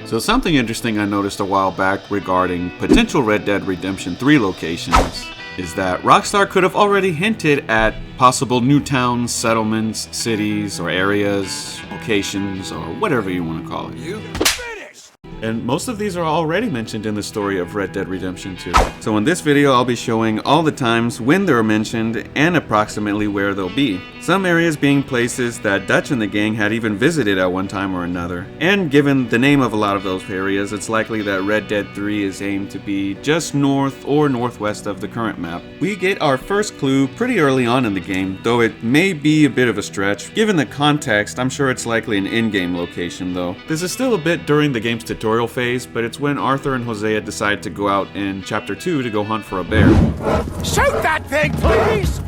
So something interesting I noticed a while back regarding potential Red Dead Redemption 3 locations is that Rockstar could have already hinted at possible new towns, settlements, cities, or areas, locations, or whatever you want to call it. And most of these are already mentioned in the story of Red Dead Redemption 2. So in this video, I'll be showing all the times when they're mentioned and approximately where they'll be. Some areas being places that Dutch and the gang had even visited at one time or another. And given the name of a lot of those areas, it's likely that Red Dead 3 is aimed to be just north or northwest of the current map. We get our first clue pretty early on in the game, though it may be a bit of a stretch. Given the context, I'm sure it's likely an in-game location though. This is still a bit during the game's tutorial phase, but it's when Arthur and Hosea decide to go out in Chapter 2 to go hunt for a bear. Shoot that thing, please!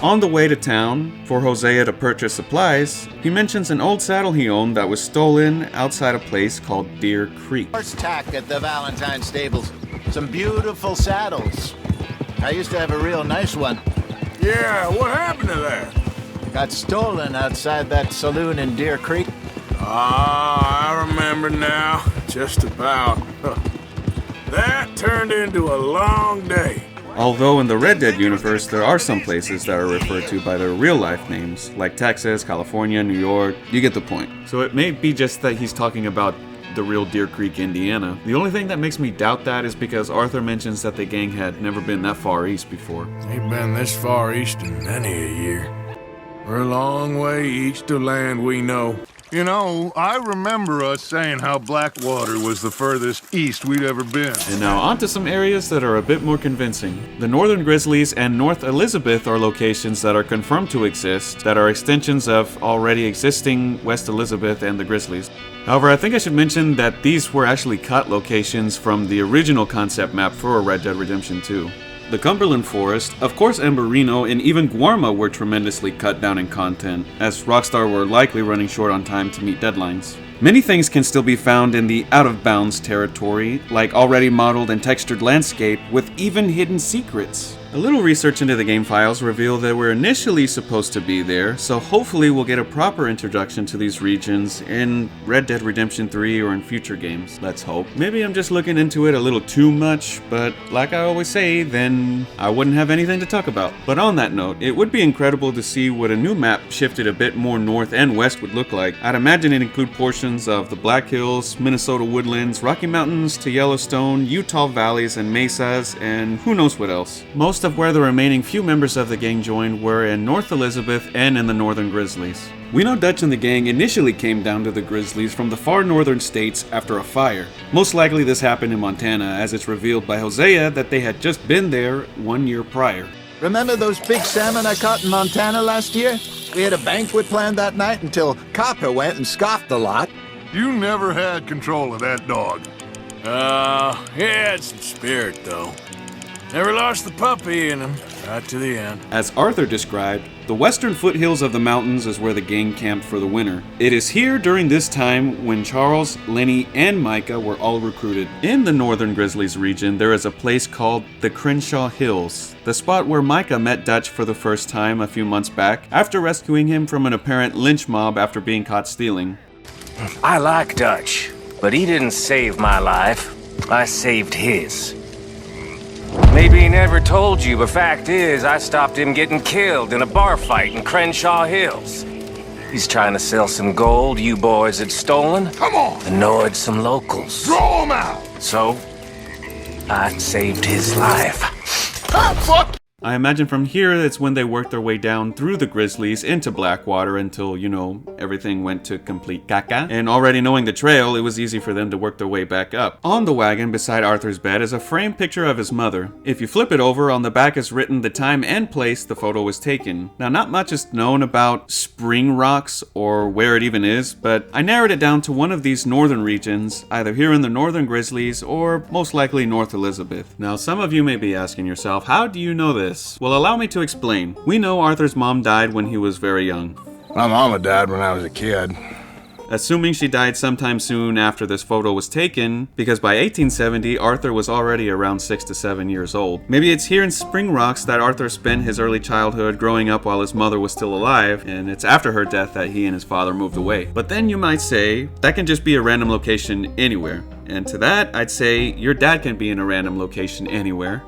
On the way to town, for Hosea to purchase supplies, he mentions an old saddle he owned that was stolen outside a place called Deer Creek. Horse tack at the Valentine stables. Some beautiful saddles. I used to have a real nice one. Yeah, what happened to that? Got stolen outside that saloon in Deer Creek. Ah, I remember now. Just about. That turned into a long day. Although in the Red Dead universe, there are some places that are referred to by their real-life names, like Texas, California, New York. You get the point. So it may be just that he's talking about the real Deer Creek, Indiana. The only thing that makes me doubt that is because Arthur mentions that the gang had never been that far east before. Ain't been this far east in many a year. We're a long way east of land we know. You know, I remember us saying how Blackwater was the furthest east we'd ever been. And now on to some areas that are a bit more convincing. The Northern Grizzlies and North Elizabeth are locations that are confirmed to exist, that are extensions of already existing West Elizabeth and the Grizzlies. However, I think I should mention that these were actually cut locations from the original concept map for Red Dead Redemption 2. The Cumberland Forest, of course Emberino, and even Guarma were tremendously cut down in content, as Rockstar were likely running short on time to meet deadlines. Many things can still be found in the out-of-bounds territory, like already modeled and textured landscape with even hidden secrets. A little research into the game files revealed that we're initially supposed to be there, so hopefully we'll get a proper introduction to these regions in Red Dead Redemption 3 or in future games. Let's hope. Maybe I'm just looking into it a little too much, but like I always say, then I wouldn't have anything to talk about. But on that note, it would be incredible to see what a new map shifted a bit more north and west would look like. I'd imagine it'd include portions of the Black Hills, Minnesota woodlands, Rocky Mountains to Yellowstone, Utah valleys and mesas, and who knows what else. Most of where the remaining few members of the gang joined were in North Elizabeth and in the Northern Grizzlies. We know Dutch and the gang initially came down to the Grizzlies from the far northern states after a fire. Most likely this happened in Montana, as it's revealed by Hosea that they had just been there 1 year prior. Remember those big salmon I caught in Montana last year? We had a banquet planned that night until Copper went and scoffed a lot. You never had control of that dog. He had some spirit, though. Never lost the puppy in him, right to the end. As Arthur described, the western foothills of the mountains is where the gang camped for the winter. It is here during this time when Charles, Lenny, and Micah were all recruited. In the Northern Grizzlies region, there is a place called the Crenshaw Hills, the spot where Micah met Dutch for the first time a few months back, after rescuing him from an apparent lynch mob after being caught stealing. I like Dutch, but he didn't save my life. I saved his. Maybe he never told you, but fact is, I stopped him getting killed in a bar fight in Crenshaw Hills. He's trying to sell some gold you boys had stolen. Come on! Annoyed some locals. Draw him out! So, I saved his life. Ah, fuck! I imagine from here that's when they worked their way down through the Grizzlies into Blackwater until, you know, everything went to complete caca. And already knowing the trail, it was easy for them to work their way back up. On the wagon beside Arthur's bed is a framed picture of his mother. If you flip it over, on the back is written the time and place the photo was taken. Now, not much is known about Spring Rocks or where it even is, but I narrowed it down to one of these northern regions, either here in the Northern Grizzlies or most likely North Elizabeth. Now, some of you may be asking yourself, how do you know this? Well, allow me to explain. We know Arthur's mom died when he was very young. My mama died when I was a kid. assuming she died sometime soon after this photo was taken, because by 1870, Arthur was already around 6 to 7 years old. Maybe it's here in Spring Rocks that Arthur spent his early childhood growing up while his mother was still alive, and it's after her death that he and his father moved away. But then you might say, that can just be a random location anywhere. And to that, I'd say your dad can be in a random location anywhere.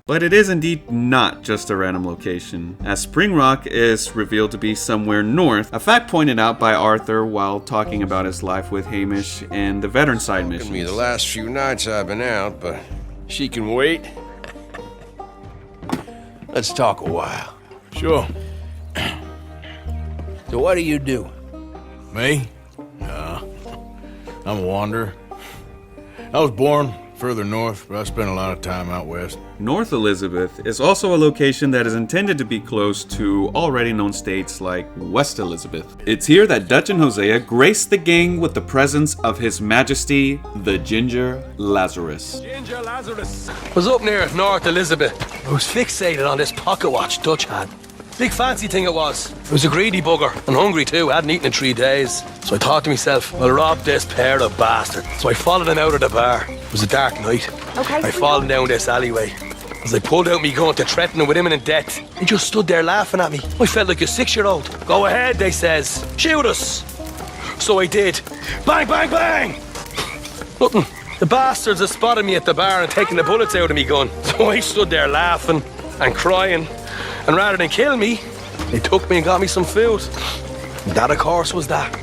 But it is indeed not just a random location, as Spring Rock is revealed to be somewhere north, a fact pointed out by Arthur while talking about his life with Hamish and the veteran side missions. Me the last few nights I've been out, but she can wait. Let's talk a while. Sure. So what do you do? Me? I'm a wanderer. I was born further north, but I spent a lot of time out west. North Elizabeth is also a location that is intended to be close to already known states like West Elizabeth. It's here that Dutch and Hosea graced the gang with the presence of His Majesty, the Ginger Lazarus. Ginger Lazarus. Was up near North Elizabeth. I was fixated on this pocket watch Dutch had. Big fancy thing it was. It was a greedy bugger, and hungry too, hadn't eaten in 3 days. So I thought to myself, I'll rob this pair of bastards. So I followed him out of the bar. It was a dark night. I followed him down this alleyway. As I pulled out me gun to threaten him with imminent death, he just stood there laughing at me. I felt like a 6-year-old. Go ahead, they says. Shoot us. So I did. Bang, bang, bang! Nothing. The bastards had spotted me at the bar and taken the bullets out of me gun. So I stood there laughing and crying. And rather than kill me, they took me and got me some food. That, of course, was that.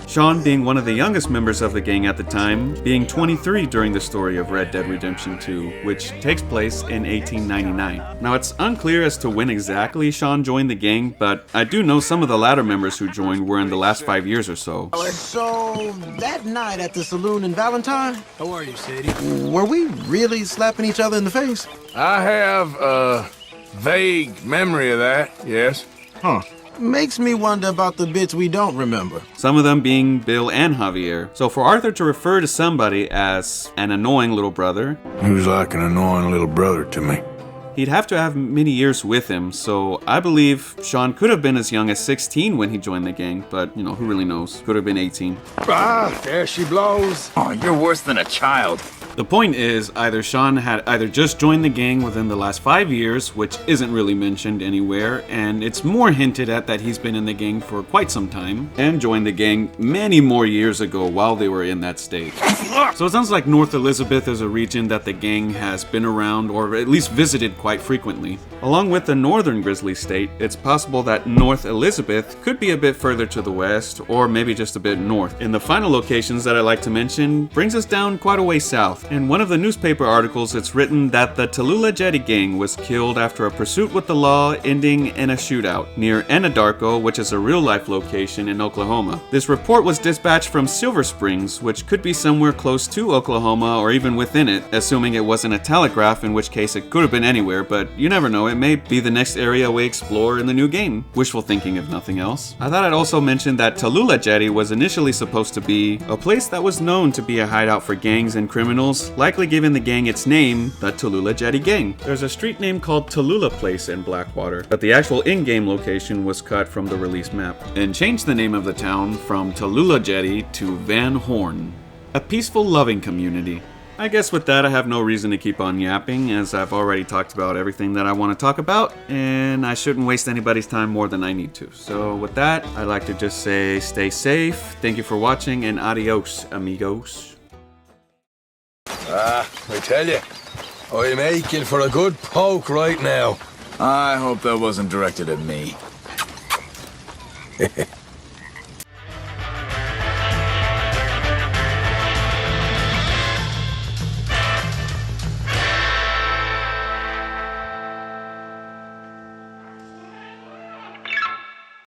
Sean being one of the youngest members of the gang at the time, being 23 during the story of Red Dead Redemption 2, which takes place in 1899. Now, it's unclear as to when exactly Sean joined the gang, but I do know some of the latter members who joined were in the last 5 years or so. So, that night at the saloon in Valentine, How are you, Sadie? were we really slapping each other in the face? I have a vague memory of that, yes. Makes me wonder about the bits we don't remember. Some of them being Bill and Javier. So for Arthur to refer to somebody as an annoying little brother, He was like an annoying little brother to me. he'd have to have many years with him, so I believe Sean could have been as young as 16 when he joined the gang, but, you know, who really knows? Could have been 18. Ah, there she blows. Oh, you're worse than a child. The point is, either Sean had either just joined the gang within the last 5 years, which isn't really mentioned anywhere, and it's more hinted at that he's been in the gang for quite some time, and joined the gang many more years ago while they were in that state. So it sounds like North Elizabeth is a region that the gang has been around, or at least visited quite frequently. Along with the northern Grizzly state, it's possible that North Elizabeth could be a bit further to the west, or maybe just a bit north. And the final locations that I like to mention brings us down quite a way south. In one of the newspaper articles, it's written that the Tallulah Jetty gang was killed after a pursuit with the law ending in a shootout near Anadarko, which is a real-life location in Oklahoma. This report was dispatched from Silver Springs, which could be somewhere close to Oklahoma or even within it, assuming it wasn't a telegraph, in which case it could have been anywhere, but you never know, it may be the next area we explore in the new game. Wishful thinking if nothing else. I thought I'd also mention that Tallulah Jetty was initially supposed to be a place that was known to be a hideout for gangs and criminals, likely giving the gang its name, the Tallulah Jetty Gang. There's a street name called Tallulah Place in Blackwater, but the actual in-game location was cut from the release map, and changed the name of the town from Tallulah Jetty to Van Horn. A peaceful, loving community. I guess with that I have no reason to keep on yapping, as I've already talked about everything that I want to talk about, and I shouldn't waste anybody's time more than I need to. So with that, I'd like to just say stay safe, thank you for watching, and adios, amigos. I tell you, I'm aching for a good poke right now. I hope that wasn't directed at me.